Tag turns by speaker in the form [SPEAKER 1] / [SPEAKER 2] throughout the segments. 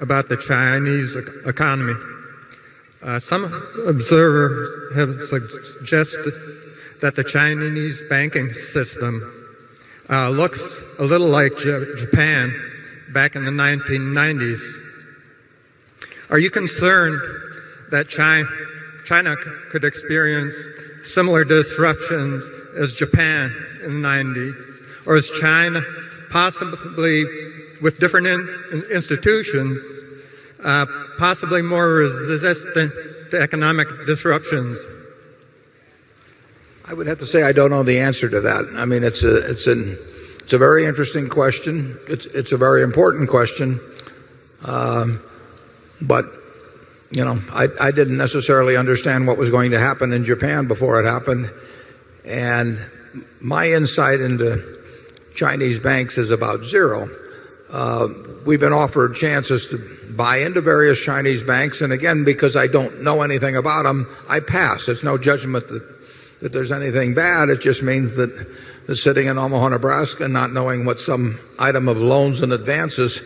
[SPEAKER 1] about the Chinese economy. Some observers have suggested that the Chinese banking system looks a little like Japan back in the 1990s. Are you concerned that China could experience similar disruptions as Japan in the 90s? Or is China possibly, with different institutions, possibly more resistant to economic disruptions?
[SPEAKER 2] I would have to say I don't know the answer to that. I mean, it's a very interesting question. It's a very important question. But I didn't necessarily understand what was going to happen in Japan before it happened. And my insight into Chinese banks is about zero. We've been offered chances to buy into various Chinese banks, and again, because I don't know anything about them, I pass. It's no judgment that there's anything bad. It just means that sitting in Omaha, Nebraska, not knowing what some item of loans and advances,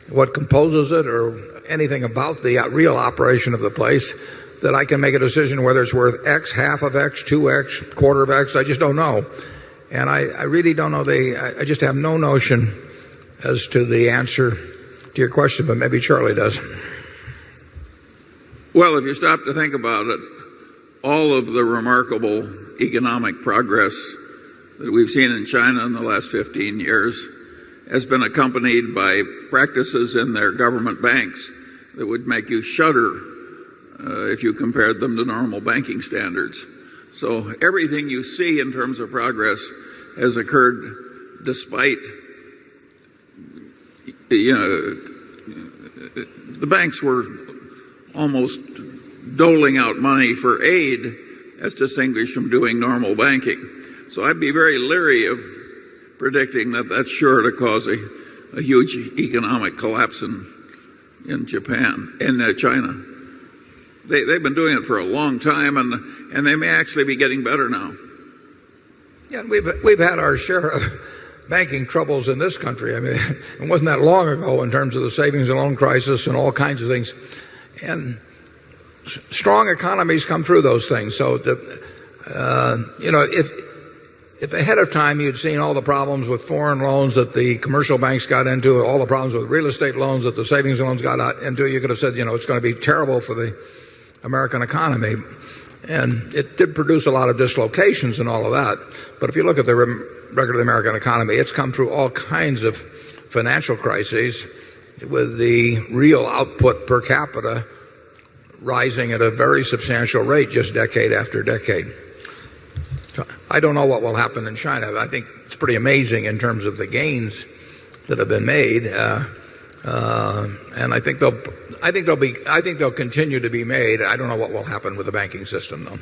[SPEAKER 2] what composes it, or anything about the real operation of the place, that I can make a decision whether it's worth X, half of X, 2X, quarter of X. I just don't know. And I really don't know. I just have no notion as to the answer to your question, but maybe Charlie does.
[SPEAKER 3] Well, if you stop to think about it, all of the remarkable economic progress that we've seen in China in the last 15 years has been accompanied by practices in their government banks that would make you shudder if you compared them to normal banking standards. So everything you see in terms of progress has occurred despite the banks were almost doling out money for aid as distinguished from doing normal banking. So I'd be very leery of predicting that that's sure to cause a huge economic collapse in Japan, in China. They've been doing it for a long time, and they may actually be getting better now.
[SPEAKER 2] Yeah, we've had our share of banking troubles in this country. I mean, it wasn't that long ago in terms of the savings and loan crisis and all kinds of things. And strong economies come through those things. So, if ahead of time you'd seen all the problems with foreign loans that the commercial banks got into, all the problems with real estate loans that the savings loans got into, you could have said, it's going to be terrible for the American economy. And it did produce a lot of dislocations and all of that. But if you look at the record of the American economy, it's come through all kinds of financial crises with the real output per capita rising at a very substantial rate just decade after decade. So I don't know what will happen in China. I think it's pretty amazing in terms of the gains that have been made. And I think they'll continue to be made. I don't know what will happen with the banking system, though.